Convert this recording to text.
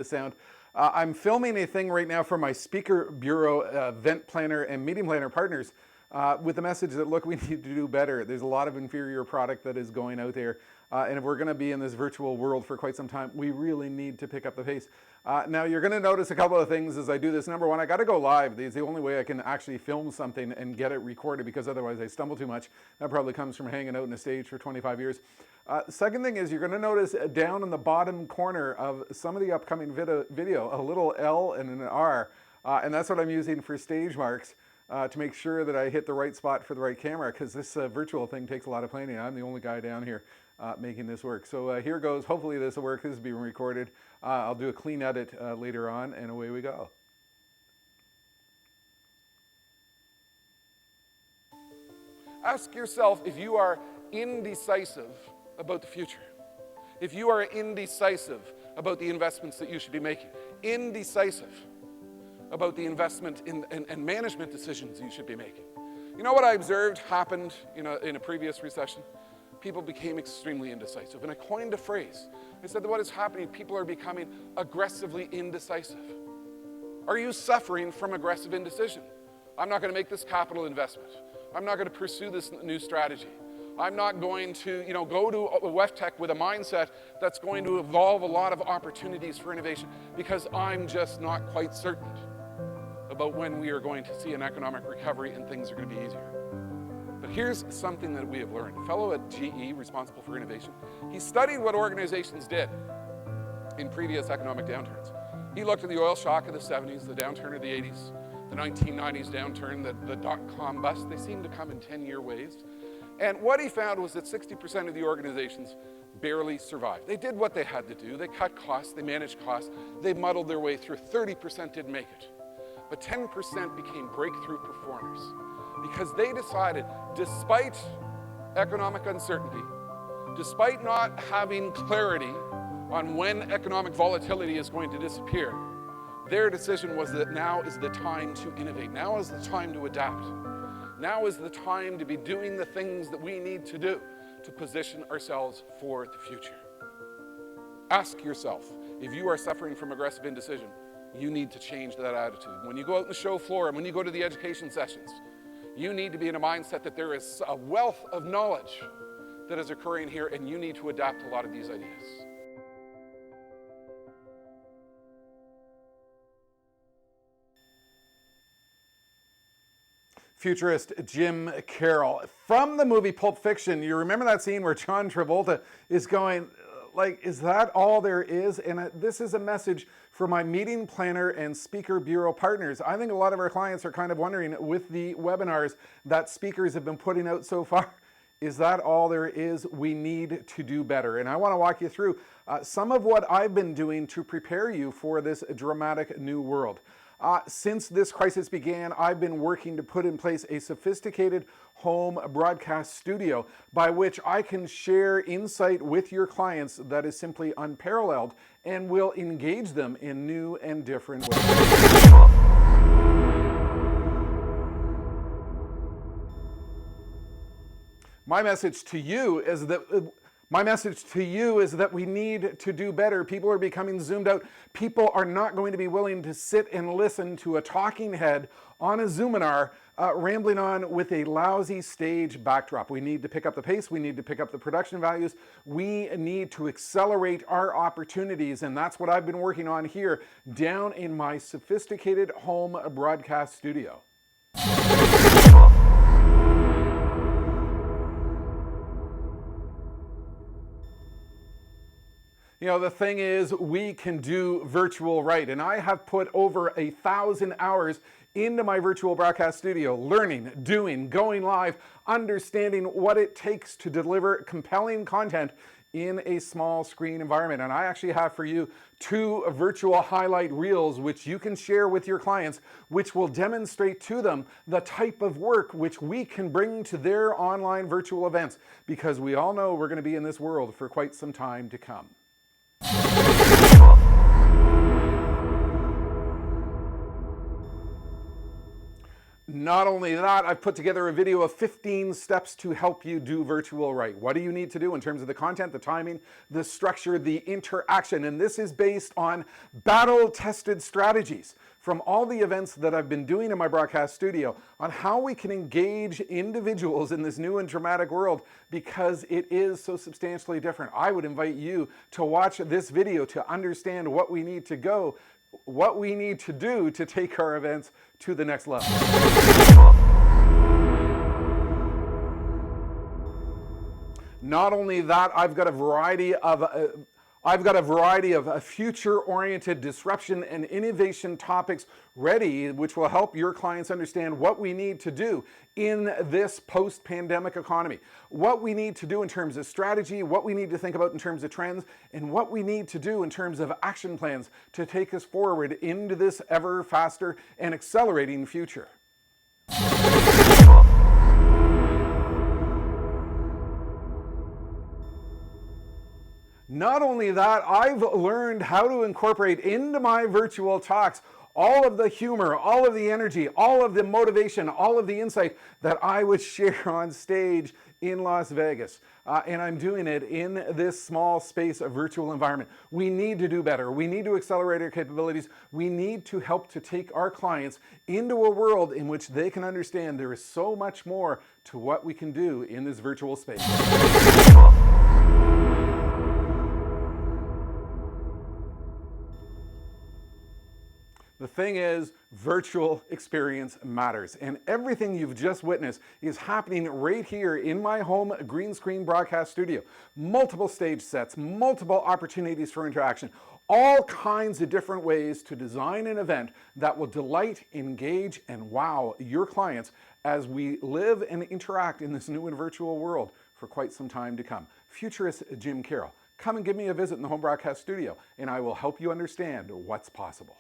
the sound. I'm filming a thing right now for my Speaker Bureau event planner and meeting planner partners with the message that, look, we need to do better. There's a lot of inferior product that is going out there. And if we're going to be in this virtual world for quite some time, we really need to pick up the pace. Now, you're going to notice a couple of things as I do this. Number one, I got to go live. It's the only way I can actually film something and get it recorded, because otherwise I stumble too much. That probably comes from hanging out on a stage for 25 years. Second thing is, you're going to notice down in the bottom corner of some of the upcoming video a little L and an R. And that's what I'm using for stage marks. To make sure that I hit the right spot for the right camera, because this virtual thing takes a lot of planning. I'm the only guy down here making this work. So here goes. Hopefully this will work. This is being recorded. I'll do a clean edit later on, and away we go. Ask yourself if you are indecisive about the future. If you are indecisive about the investments that you should be making. Indecisive about the investment and management decisions you should be making. You know what I observed happened in a previous recession? People became extremely indecisive. And I coined a phrase. I said that what is happening, people are becoming aggressively indecisive. Are you suffering from aggressive indecision? I'm not going to make this capital investment. I'm not going to pursue this new strategy. I'm not going to go to WEFTEC with a mindset that's going to evolve a lot of opportunities for innovation, because I'm just not quite certain about when we are going to see an economic recovery and things are going to be easier. But here's something that we have learned. A fellow at GE, responsible for innovation, he studied what organizations did in previous economic downturns. He looked at the oil shock of the 70s, the downturn of the 80s, the 1990s downturn, the dot-com bust. They seemed to come in 10-year waves. And what he found was that 60% of the organizations barely survived. They did what they had to do. They cut costs, they managed costs, they muddled their way through. 30% didn't make it. But 10% became breakthrough performers, because they decided, despite economic uncertainty, despite not having clarity on when economic volatility is going to disappear, their decision was that now is the time to innovate. Now is the time to adapt. Now is the time to be doing the things that we need to do to position ourselves for the future. Ask yourself, if you are suffering from aggressive indecision, you need to change that attitude. When you go out on the show floor and when you go to the education sessions, you need to be in a mindset that there is a wealth of knowledge that is occurring here, and you need to adapt a lot of these ideas. Futurist Jim Carroll. From the movie Pulp Fiction, you remember that scene where John Travolta is going, like, is that all there is? And this is a message for my meeting planner and Speaker Bureau partners. I think a lot of our clients are kind of wondering, with the webinars that speakers have been putting out so far, is that all there is? We need to do better. And I want to walk you through some of what I've been doing to prepare you for this dramatic new world. Since this crisis began, I've been working to put in place a sophisticated home broadcast studio by which I can share insight with your clients that is simply unparalleled and will engage them in new and different ways. My message to you is that we need to do better. People are becoming zoomed out. People are not going to be willing to sit and listen to a talking head on a Zoominar rambling on with a lousy stage backdrop. We need to pick up the pace. We need to pick up the production values. We need to accelerate our opportunities, and that's what I've been working on here down in my sophisticated home broadcast studio. You know, the thing is, we can do virtual right. And I have put over 1,000 hours into my virtual broadcast studio, learning, doing, going live, understanding what it takes to deliver compelling content in a small screen environment. And I actually have for you 2 virtual highlight reels which you can share with your clients, which will demonstrate to them the type of work which we can bring to their online virtual events, because we all know we're going to be in this world for quite some time to come. Not only that, I've put together a video of 15 steps to help you do virtual right. What do you need to do in terms of the content, the timing, the structure, the interaction? And this is based on battle-tested strategies from all the events that I've been doing in my broadcast studio on how we can engage individuals in this new and dramatic world, because it is so substantially different. I would invite you to watch this video to understand what we need to do to take our events to the next level. Not only that, I've got a variety of future-oriented disruption and innovation topics ready, which will help your clients understand what we need to do in this post-pandemic economy, what we need to do in terms of strategy, what we need to think about in terms of trends, and what we need to do in terms of action plans to take us forward into this ever faster and accelerating future. Not only that, I've learned how to incorporate into my virtual talks all of the humor, all of the energy, all of the motivation, all of the insight that I would share on stage in Las Vegas. And I'm doing it in this small space of virtual environment. We need to do better. We need to accelerate our capabilities. We need to help to take our clients into a world in which they can understand there is so much more to what we can do in this virtual space. The thing is, virtual experience matters, and everything you've just witnessed is happening right here in my home green screen broadcast studio. Multiple stage sets, multiple opportunities for interaction, all kinds of different ways to design an event that will delight, engage, and wow your clients as we live and interact in this new and virtual world for quite some time to come. Futurist Jim Carroll. Come and give me a visit in the home broadcast studio, and I will help you understand what's possible.